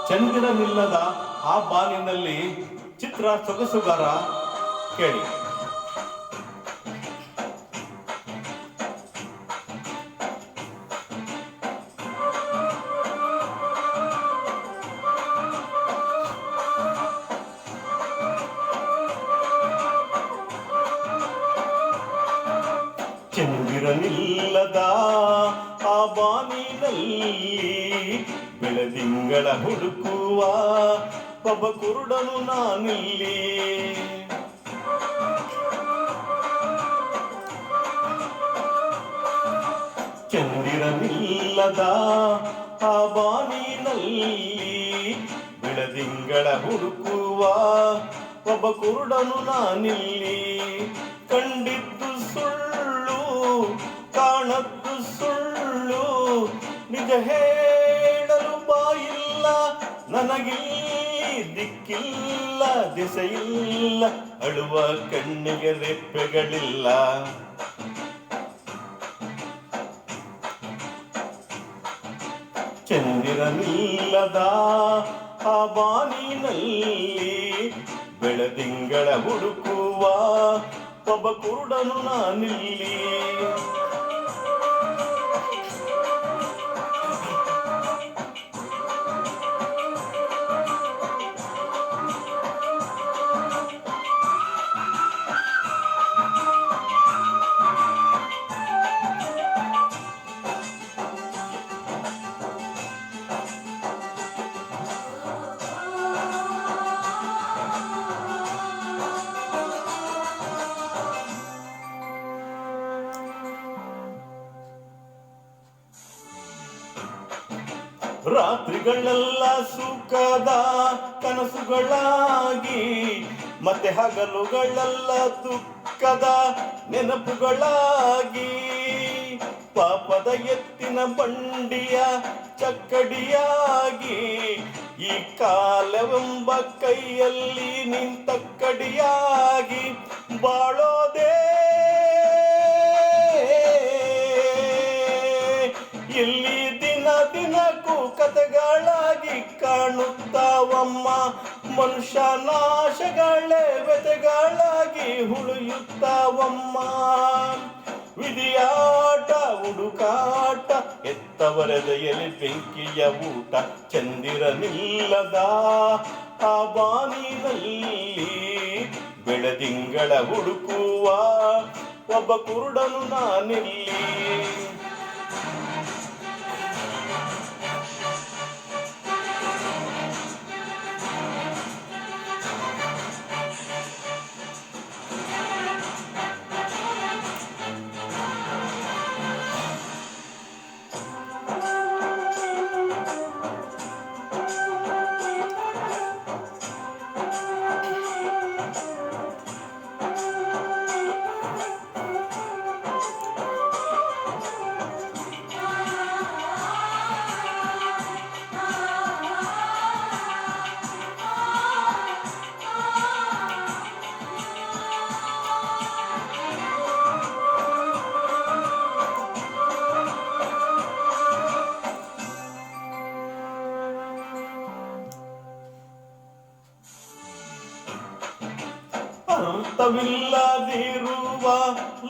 ಚಂದಿರನಿಲ್ಲದ ಆ ಬಾನಿನಲ್ಲಿ ಚಿತ್ರ ಸೊಗಸುಗಾರ ಕೇಳಿ. ಚಂದಿರನಿಲ್ಲದ ಆ ಬಾನಿನಲ್ಲಿ ಬೆಳದಿಂಗಳ ಹುಡುಕುವ ಒಬ್ಬ ಕುರುಡನು ನಾನಿಲ್ಲಿ. ಚಂದಿರನಿಲ್ಲದ ಆ ಬಾನಿನಲ್ಲಿ ಬೆಳದಿಂಗಳ ಹುಡುಕುವ ಒಬ್ಬ ಕುರುಡನು ನಾನಿಲ್ಲಿ. ಕಂಡಿದ್ದು ಸುಳ್ಳು ಕಾಣದ್ದು ಸುಳ್ಳು, ನಿಜ ಹೇಳಲು ಬಾಯಿಲ್ಲ ನನಗಿಲ್ಲಿ, ದಿಕ್ಕಿಲ್ಲ ದಿಸೆಯಿಲ್ಲ, ಅಳುವ ಕಣ್ಣಿಗೆ ರೆಪ್ಪೆಗಳಿಲ್ಲ. ಚಂದಿರನಿಲ್ಲದ ಆ ಬಾನಿನಲ್ಲಿ ಬೆಳದಿಂಗಳ ಹುಡುಕುವ ಒಬ್ಬ ಕುರುಡನು ನಾನಿಲ್ಲಿ. ರಾತ್ರಿಗಳೆಲ್ಲ ಸುಖದ ಕನಸುಗಳಾಗಿ, ಮತ್ತೆ ಹಗಲುಗಳೆಲ್ಲ ದುಃಖದ ನೆನಪುಗಳಾಗಿ, ಪಾಪದ ಎತ್ತಿನ ಬಂಡಿಯ ಚಕ್ಕಡಿಯಾಗಿ, ಈ ಕಾಲವೆಂಬ ಕೈಯಲ್ಲಿ ನಿಂತ ಕಡಿಯಾಗಿ ಬಾಳೋದೇ ಇಲ್ಲಿ ದಿನಕ್ಕೂ ಕಥೆಗಳಾಗಿ ಕಾಣುತ್ತಾವಮ್ಮ. ಮನುಷ್ಯ ನಾಶಗಳೇ ವ್ಯಥೆಗಳಾಗಿ ಉಳಿಯುತ್ತಾವಮ್ಮ. ವಿಧಿಯಾಟ ಹುಡುಕಾಟ ಎತ್ತವರದೆಯಲ್ಲಿ ಬೆಂಕಿಯ ಊಟ. ಚಂದಿರನಿಲ್ಲದ ಆ ಬಾನಿನಲ್ಲಿ ಬೆಳದಿಂಗಳ ಹುಡುಕುವ ಒಬ್ಬ ಕುರುಡನು ನಾನಿಲ್ಲಿ. ಅರ್ಥವಿಲ್ಲದಿರುವ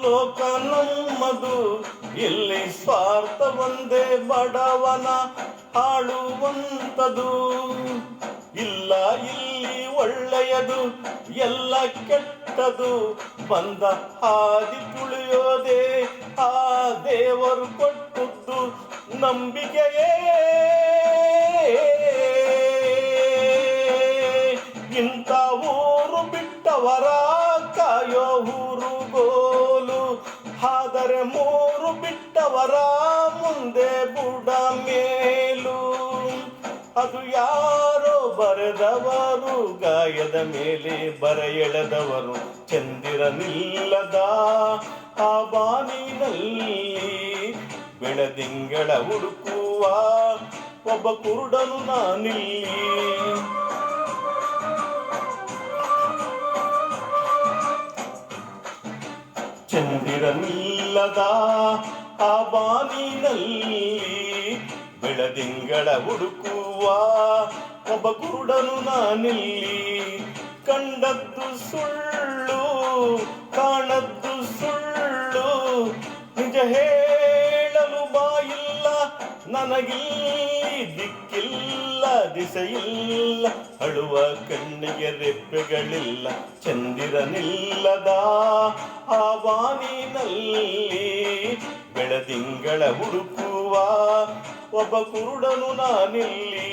ಲೋಕ ನಮ್ಮದು, ಇಲ್ಲಿ ಸ್ವಾರ್ಥ ಒಂದೇ ಬಡವನ ಆಳುವಂತದು. ಇಲ್ಲ ಇಲ್ಲಿ ಒಳ್ಳೆಯದು ಎಲ್ಲ ಕೆಟ್ಟದು, ಬಂದ ಹಾದಿ ತುಳಿಯೋದೇ ಆ ದೇವರು ಕೊಟ್ಟದ್ದು ನಂಬಿಕೆಯೇ. ಇಂಥ ಊರು ಬಿಟ್ಟವರ ಕಾಯೋ ಊರುಗೋಲು, ಆದರೆ ಮೂರು ಬಿಟ್ಟವರ ಮುಂದೆ ಬುಡ ಮೇಲು. ಅದು ಯಾರೋ ಬರೆದವರು, ಗಾಯದ ಮೇಲೆ ಬರ ಎಳೆದವರು. ಚಂದಿರನಿಲ್ಲದ ಆ ಬಾನಿನಲ್ಲಿ ಬೆಳದಿಂಗಳ ಹುಡುಕುವ ಒಬ್ಬ ಕುರುಡನು ನಾನಿಲ್ಲಿ. ಚಂದಿರನಿಲ್ಲದ ಆ ಬಾನಿನಲ್ಲಿ ಬೆಳದಿಂಗಳ ಹುಡುಕುವ ಒಬ್ಬ ಕುರುಡನು ನಾನಿಲ್ಲಿ. ಕಂಡದ್ದು ಸುಳ್ಳು ಕಾಣದ್ದು ಸುಳ್ಳು, ನಿಜ ಹೇಳಲು ಬಾಯಿಲ್ಲ ನನಗಿಲ್ಲಿ, ದಿಕ್ಕಿಲ್ಲ ದಿಸೆಯಿಲ್ಲ, ಅಳುವ ಕಣ್ಣಿಗೆ ರೆಪ್ಪೆಗಳಿಲ್ಲ, ಚಂದಿರನಿಲ್ಲದ ಆ ಬಾನಿನಲ್ಲಿ ಬೆಳದಿಂಗಳ ಹುಡುಕುವ ಒಬ್ಬ ಕುರುಡನು ನಾನಿಲ್ಲಿ.